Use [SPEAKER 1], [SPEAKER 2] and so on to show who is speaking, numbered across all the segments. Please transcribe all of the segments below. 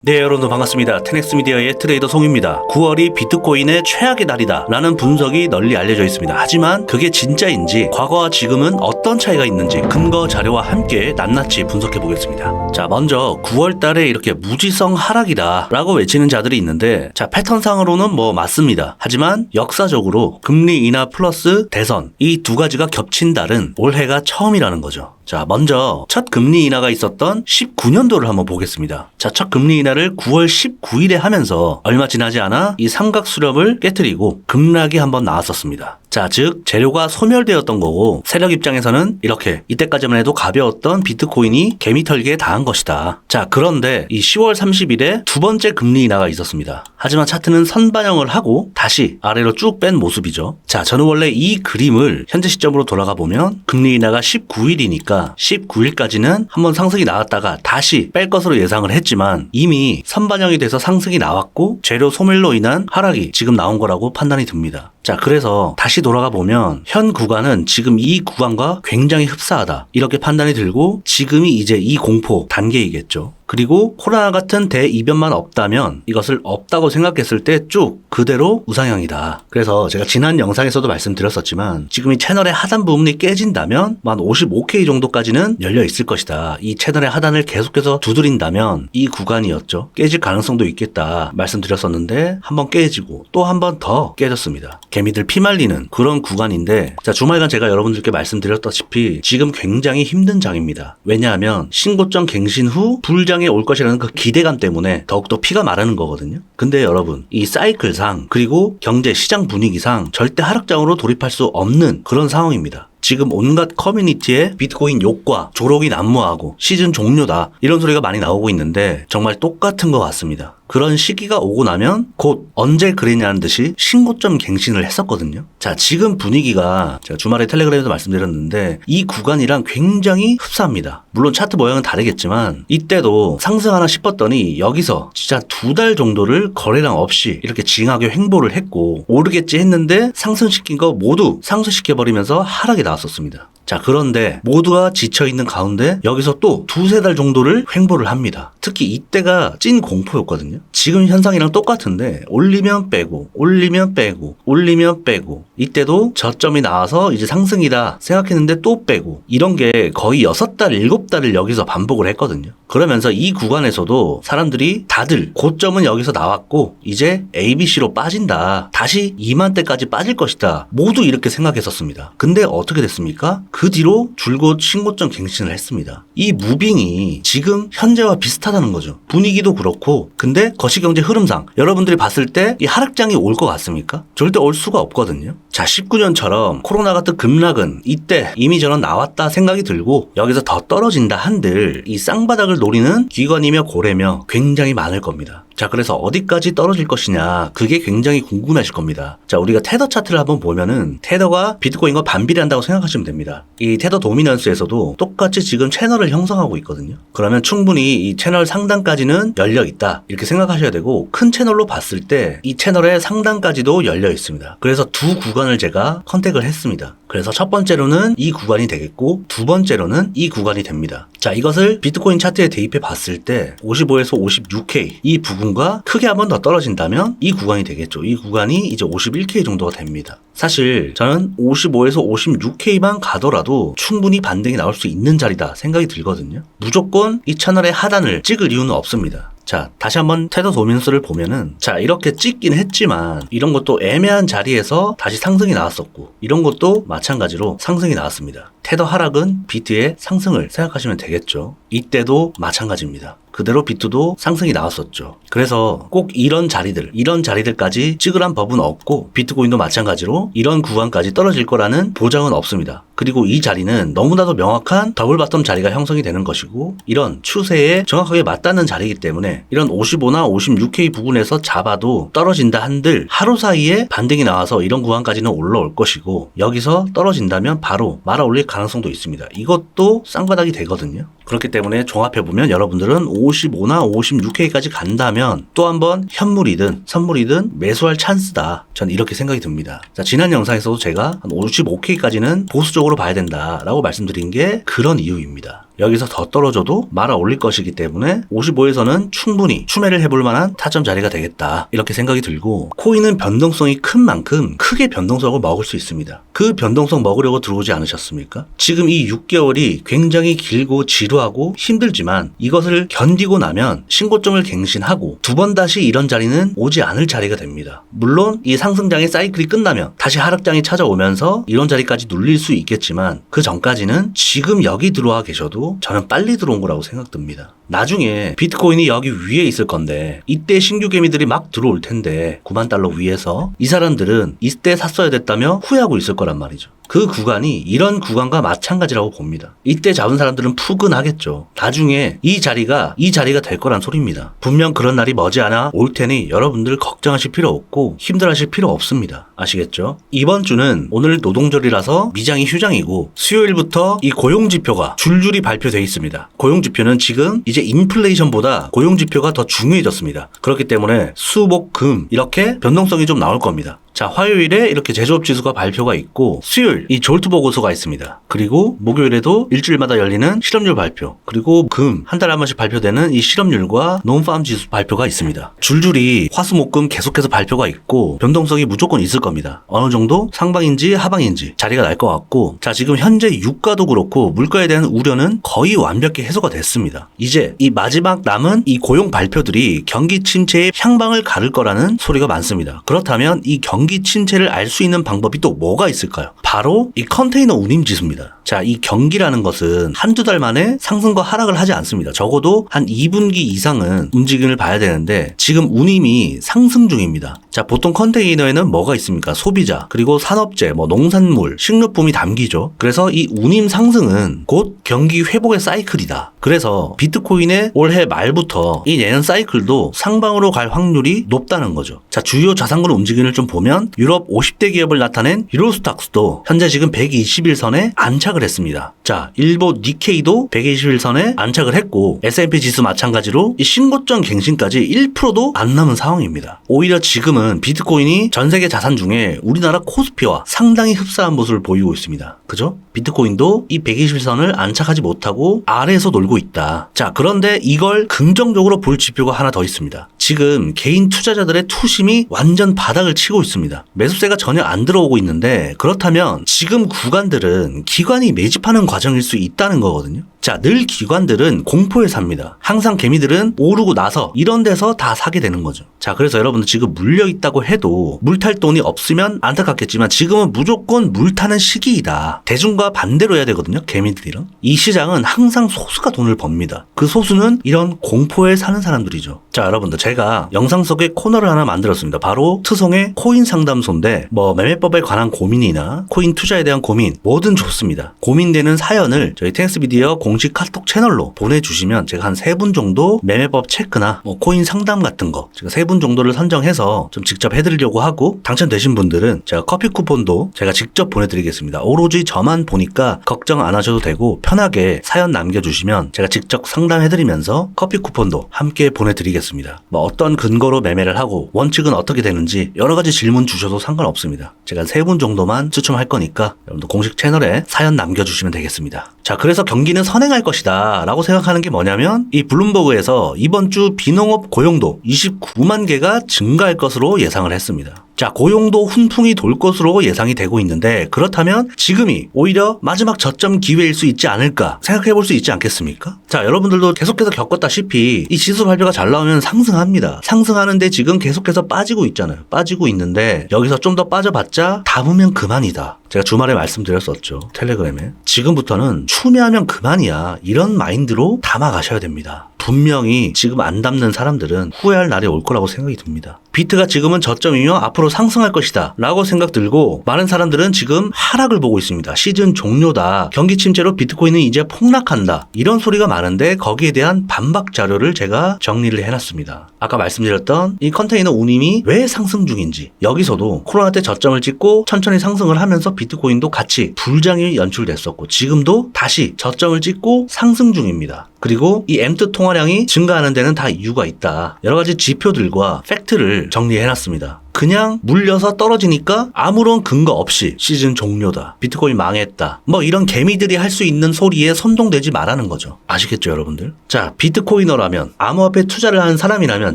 [SPEAKER 1] 네, 여러분들 반갑습니다. 테넥스 미디어의 트레이더 송입니다. 9월이 비트코인의 최악의 날이다 라는 분석이 널리 알려져 있습니다. 하지만 그게 진짜인지 과거와 지금은 어떤 차이가 있는지 근거 자료와 함께 낱낱이 분석해 보겠습니다. 자, 먼저 9월 달에 이렇게 무지성 하락이다 라고 외치는 자들이 있는데, 자, 패턴상으로는 뭐 맞습니다. 하지만 역사적으로 금리 인하 플러스 대선 이 두 가지가 겹친 달은 올해가 처음이라는 거죠. 자, 먼저 첫 금리 인하가 있었던 19년도를 한번 보겠습니다. 자, 첫 금리 인하를 9월 19일에 하면서 얼마 지나지 않아 이 삼각 수렴을 깨트리고 급락이 한번 나왔었습니다. 자, 즉 재료가 소멸되었던 거고, 세력 입장에서는 이렇게 이때까지만 해도 가벼웠던 비트코인이 개미털기에 당한 것이다. 자, 그런데 이 10월 30일에 두 번째 금리 인하가 있었습니다. 하지만 차트는 선반영을 하고 다시 아래로 쭉 뺀 모습이죠. 자, 저는 원래 이 그림을 현재 시점으로 돌아가 보면 금리 인하가 19일이니까 19일까지는 한번 상승이 나왔다가 다시 뺄 것으로 예상을 했지만 이미 선반영이 돼서 상승이 나왔고 재료 소멸로 인한 하락이 지금 나온 거라고 판단이 듭니다. 자, 그래서 다시 돌아가 보면 현 구간은 지금 이 구간과 굉장히 흡사하다 이렇게 판단이 들고, 지금이 이제 이 공포 단계이겠죠. 그리고 코로나 같은 대이변만 없다면 이것을 없다고 생각했을 때 쭉 그대로 우상향이다. 그래서 제가 지난 영상에서도 말씀드렸었지만 지금 이 채널의 하단 부분이 깨진다면 한 55K 정도까지는 열려 있을 것이다. 이 채널의 하단을 계속해서 두드린다면 이 구간이었죠. 깨질 가능성도 있겠다 말씀드렸었는데 한번 깨지고 또 한 번 더 깨졌습니다. 개미들 피말리는 그런 구간인데, 자, 주말간 제가 여러분들께 말씀드렸다시피 지금 굉장히 힘든 장입니다. 왜냐하면 신고점 갱신 후 불장에 올 것이라는 그 기대감 때문에 더욱더 피가 마르는 거거든요. 근데 여러분, 이 사이클상 그리고 경제 시장 분위기상 절대 하락장으로 돌입할 수 없는 그런 상황입니다. 지금 온갖 커뮤니티에 비트코인 욕과 조롱이 난무하고 시즌 종료다 이런 소리가 많이 나오고 있는데 정말 똑같은 것 같습니다. 그런 시기가 오고 나면 곧 언제 그랬냐는 듯이 신고점 갱신을 했었거든요. 자, 지금 분위기가 제가 주말에 텔레그램에서 말씀드렸는데 이 구간이랑 굉장히 흡사합니다. 물론 차트 모양은 다르겠지만 이때도 상승하나 싶었더니 여기서 진짜 2달 정도를 거래량 없이 이렇게 징하게 횡보를 했고, 오르겠지 했는데 상승시킨 거 모두 상승시켜버리면서 하락이 나왔었습니다. 자, 그런데 모두가 지쳐있는 가운데 여기서 또 2-3달 정도를 횡보를 합니다. 특히 이때가 찐 공포였거든요. 지금 현상이랑 똑같은데 올리면 빼고 올리면 빼고 올리면 빼고, 이때도 저점이 나와서 이제 상승이다 생각했는데 또 빼고, 이런 게 거의 6달 7달을 여기서 반복을 했거든요. 그러면서 이 구간에서도 사람들이 다들 고점은 여기서 나왔고 이제 ABC로 빠진다, 다시 2만대까지 빠질 것이다, 모두 이렇게 생각했었습니다. 근데 어떻게 됐습니까? 그 뒤로 줄곧 신고점 갱신을 했습니다. 이 무빙이 지금 현재와 비슷하다는 거죠. 분위기도 그렇고. 근데 거시경제 흐름상 여러분들이 봤을 때 이 하락장이 올 것 같습니까? 절대 올 수가 없거든요. 자, 19년처럼 코로나 같은 급락은 이때 이미 저는 나왔다 생각이 들고 여기서 더 떨어진다 한들 이 쌍바닥을 노리는 기관이며 고래며 굉장히 많을 겁니다. 자, 그래서 어디까지 떨어질 것이냐, 그게 굉장히 궁금하실 겁니다. 자, 우리가 테더 차트를 한번 보면은 테더가 비트코인과 반비례한다고 생각하시면 됩니다. 이 테더 도미넌스에서도 똑같이 지금 채널을 형성하고 있거든요. 그러면 충분히 이 채널 상단까지는 열려 있다 이렇게 생각하셔야 되고, 큰 채널로 봤을 때 이 채널의 상단까지도 열려 있습니다. 그래서 두 구간을 제가 컨택을 했습니다. 그래서 첫 번째로는 이 구간이 되겠고 두 번째로는 이 구간이 됩니다. 자, 이것을 비트코인 차트에 대입해 봤을 때 55에서 56K 이 부분과 크게 한번 더 떨어진다면 이 구간이 되겠죠. 이 구간이 이제 51K 정도가 됩니다. 사실 저는 55에서 56K만 가더라도 충분히 반등이 나올 수 있는 자리다 생각이 들거든요. 무조건 이 채널의 하단을 찍을 이유는 없습니다. 자, 다시 한번 테더 도미넌스를 보면은, 자, 이렇게 찍긴 했지만 이런 것도 애매한 자리에서 다시 상승이 나왔었고, 이런 것도 마찬가지로 상승이 나왔습니다. 테더 하락은 비트의 상승을 생각하시면 되겠죠. 이때도 마찬가지입니다. 그대로 비트도 상승이 나왔었죠. 그래서 꼭 이런 자리들까지 찍으란 법은 없고, 비트코인도 마찬가지로 이런 구간까지 떨어질 거라는 보장은 없습니다. 그리고 이 자리는 너무나도 명확한 더블 바텀 자리가 형성이 되는 것이고, 이런 추세에 정확하게 맞닿는 자리이기 때문에 이런 55나 56K 부분에서 잡아도 떨어진다 한들 하루 사이에 반등이 나와서 이런 구간까지는 올라올 것이고, 여기서 떨어진다면 바로 말아 올릴 가능성도 있습니다. 이것도 쌍바닥이 되거든요. 그렇기 때문에 종합해보면 여러분들은 55나 56K까지 간다면 또 한번 현물이든 선물이든 매수할 찬스다. 전 이렇게 생각이 듭니다. 자, 지난 영상에서도 제가 한 55K까지는 보수적으로 봐야 된다라고 말씀드린 게 그런 이유입니다. 여기서 더 떨어져도 말아 올릴 것이기 때문에 55에서는 충분히 추매를 해볼 만한 타점 자리가 되겠다, 이렇게 생각이 들고, 코인은 변동성이 큰 만큼 크게 변동성을 먹을 수 있습니다. 그 변동성 먹으려고 들어오지 않으셨습니까? 지금 이 6개월이 굉장히 길고 지루하고 힘들지만 이것을 견디고 나면 신고점을 갱신하고 두 번 다시 이런 자리는 오지 않을 자리가 됩니다. 물론 이 상승장의 사이클이 끝나면 다시 하락장이 찾아오면서 이런 자리까지 눌릴 수 있겠지만 그 전까지는 지금 여기 들어와 계셔도 저는 빨리 들어온 거라고 생각됩니다. 나중에 비트코인이 여기 위에 있을 건데 이때 신규 개미들이 막 들어올 텐데 9만 달러 위에서 이 사람들은 이때 샀어야 됐다며 후회하고 있을 거란 말이죠. 그 구간이 이런 구간과 마찬가지라고 봅니다. 이때 잡은 사람들은 푸근하겠죠. 나중에 이 자리가 될 거란 소리입니다. 분명 그런 날이 머지않아 올 테니 여러분들 걱정하실 필요 없고 힘들어하실 필요 없습니다. 아시겠죠? 이번 주는 오늘 노동절이라서 미장이 휴장이고 수요일부터 이 고용지표가 줄줄이 발표되어 있습니다. 고용지표는 지금 이제 인플레이션보다 고용지표가 더 중요해졌습니다. 그렇기 때문에 수, 목, 금 이렇게 변동성이 좀 나올 겁니다. 자, 화요일에 이렇게 제조업 지수가 발표가 있고 수요일 이 졸트 보고서가 있습니다. 그리고 목요일에도 일주일마다 열리는 실업률 발표, 그리고 금 한 달에 한 번씩 발표되는 이 실업률과 논팜 지수 발표가 있습니다. 줄줄이 화수목금 계속해서 발표가 있고 변동성이 무조건 있을 겁니다. 어느 정도 상방인지 하방인지 자리가 날 것 같고, 자, 지금 현재 유가도 그렇고 물가에 대한 우려는 거의 완벽히 해소가 됐습니다. 이제 이 마지막 남은 이 고용 발표들이 경기 침체의 향방을 가를 거라는 소리가 많습니다. 그렇다면 이 경기 침체를 알 수 있는 방법이 또 뭐가 있을까요? 바로 이 컨테이너 운임 지수입니다. 자, 이 경기라는 것은 한두 달 만에 상승과 하락을 하지 않습니다. 적어도 한 2분기 이상은 움직임을 봐야 되는데 지금 운임이 상승 중입니다. 자, 보통 컨테이너에는 뭐가 있습니까? 소비자, 그리고 산업재, 농산물, 식료품이 담기죠. 그래서 이 운임 상승은 곧 경기 회복의 사이클이다. 그래서 비트코인의 올해 말부터 이 내년 사이클도 상방으로 갈 확률이 높다는 거죠. 자, 주요 자산군 움직임을 좀 보면 유럽 50대 기업을 나타낸 유로스탁스도 현재 지금 121선에 안착을 했습니다. 자, 일본 니케이도 121선에 안착을 했고 S&P 지수 마찬가지로 이 신고점 갱신까지 1%도 안 남은 상황입니다. 오히려 지금은 비트코인이 전 세계 자산 중에 우리나라 코스피와 상당히 흡사한 모습을 보이고 있습니다. 그죠? 비트코인도 이 121선을 안착하지 못하고 아래에서 놀고 있다. 자, 그런데 이걸 긍정적으로 볼 지표가 하나 더 있습니다. 지금 개인 투자자들의 투심이 완전 바닥을 치고 있습니다. 매수세가 전혀 안 들어오고 있는데 그렇다면 지금 구간들은 기관이 매집하는 과정일 수 있다는 거거든요. 자, 늘 기관들은 공포에 삽니다. 항상 개미들은 오르고 나서 이런 데서 다 사게 되는 거죠. 자, 그래서 여러분들 지금 물려 있다고 해도 물탈 돈이 없으면 안타깝겠지만 지금은 무조건 물타는 시기이다. 대중과 반대로 해야 되거든요. 개미들이랑. 이 시장은 항상 소수가 돈을 법니다. 그 소수는 이런 공포에 사는 사람들이죠. 자, 여러분들 제가 영상 속에 코너를 하나 만들었습니다. 바로 트송의 코인 상담소인데 매매법에 관한 고민이나 코인 투자에 대한 고민 뭐든 좋습니다. 고민되는 사연을 저희 텍스미디어 공식 카톡 채널로 보내주시면 제가 한 3분 정도 매매법 체크나 코인 상담 같은 거 제가 3분 정도를 선정해서 좀 직접 해드리려고 하고, 당첨되신 분들은 제가 커피 쿠폰도 제가 직접 보내드리겠습니다. 오로지 저만 보니까 걱정 안 하셔도 되고 편하게 사연 남겨주시면 제가 직접 상담해드리면서 커피 쿠폰도 함께 보내드리겠습니다. 어떤 근거로 매매를 하고 원칙은 어떻게 되는지 여러 가지 질문 주셔도 상관없습니다. 제가 3분 정도만 추첨할 거니까 여러분들 공식 채널에 사연 남겨주시면 되겠습니다. 자, 그래서 경기는 선행할 것이다 라고 생각하는 게 뭐냐면 이 블룸버그에서 이번 주 비농업 고용도 29만 개가 증가할 것으로 예상을 했습니다. 자, 고용도 훈풍이 돌 것으로 예상이 되고 있는데 그렇다면 지금이 오히려 마지막 저점 기회일 수 있지 않을까 생각해 볼 수 있지 않겠습니까? 자, 여러분들도 계속해서 겪었다시피 이 지수 발표가 잘 나오면 상승합니다. 상승하는데 지금 계속해서 빠지고 있잖아요. 빠지고 있는데 여기서 좀 더 빠져봤자 담으면 그만이다. 제가 주말에 말씀드렸었죠. 텔레그램에. 지금부터는 추매하면 그만이야. 이런 마인드로 담아가셔야 됩니다. 분명히 지금 안 담는 사람들은 후회할 날이 올 거라고 생각이 듭니다. 비트가 지금은 저점이며 앞으로 상승할 것이다 라고 생각 들고 많은 사람들은 지금 하락을 보고 있습니다. 시즌 종료다. 경기 침체로 비트코인은 이제 폭락한다. 이런 소리가 많은데 거기에 대한 반박 자료를 제가 정리를 해놨습니다. 아까 말씀드렸던 이 컨테이너 운임이 왜 상승 중인지, 여기서도 코로나 때 저점을 찍고 천천히 상승을 하면서 비트코인도 같이 불장이 연출됐었고 지금도 다시 저점을 찍고 상승 중입니다. 그리고 이 엠트 통화량이 증가하는 데는 다 이유가 있다. 여러 가지 지표들과 팩트를 정리해놨습니다. 그냥 물려서 떨어지니까 아무런 근거 없이 시즌 종료다, 비트코인 망했다, 뭐 이런 개미들이 할 수 있는 소리에 선동되지 말라는 거죠. 아시겠죠, 여러분들? 자, 비트코이너라면, 암호화폐 투자를 하는 사람이라면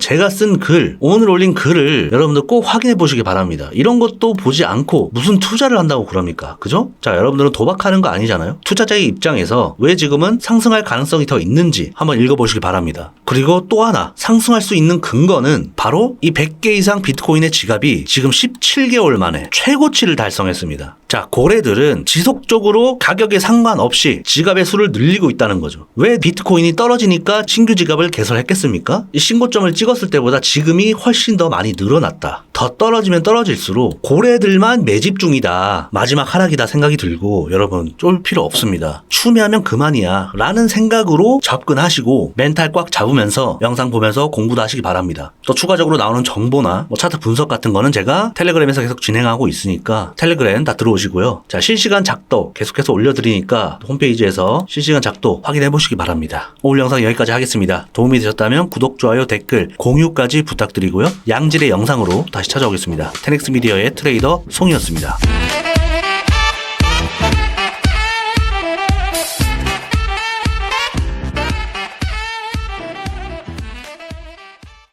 [SPEAKER 1] 제가 쓴 글, 오늘 올린 글을 여러분들 꼭 확인해 보시기 바랍니다. 이런 것도 보지 않고 무슨 투자를 한다고 그럽니까? 그죠? 자, 여러분들은 도박하는 거 아니잖아요. 투자자의 입장에서 왜 지금은 상승할 가능성이 더 있는지 한번 읽어보시기 바랍니다. 그리고 또 하나, 상승할 수 있는 근거는 바로 이 100개 이상 비트코인의 지갑이 지금 17개월 만에 최고치를 달성했습니다. 자, 고래들은 지속적으로 가격에 상관없이 지갑의 수를 늘리고 있다는 거죠. 왜 비트코인이 떨어지니까 신규 지갑을 개설했겠습니까? 이 신고점을 찍었을 때보다 지금이 훨씬 더 많이 늘어났다. 더 떨어지면 떨어질수록 고래들만 매집 중이다, 마지막 하락이다 생각이 들고, 여러분 쫄 필요 없습니다. 추매하면 그만이야 라는 생각으로 접근하시고 멘탈 꽉 잡으면서 영상 보면서 공부도 하시기 바랍니다. 또 추가적으로 나오는 정보나 뭐 차트 분석 같은 거는 제가 텔레그램에서 계속 진행하고 있으니까 텔레그램 다 들어오시고요. 자, 실시간 작도 계속해서 올려드리니까 홈페이지에서 실시간 작도 확인해 보시기 바랍니다. 오늘 영상 여기까지 하겠습니다. 도움이 되셨다면 구독, 좋아요, 댓글, 공유까지 부탁드리고요. 양질의 영상으로 다시 찾아오겠습니다. 테넥스 미디어의 트레이더 송이었습니다.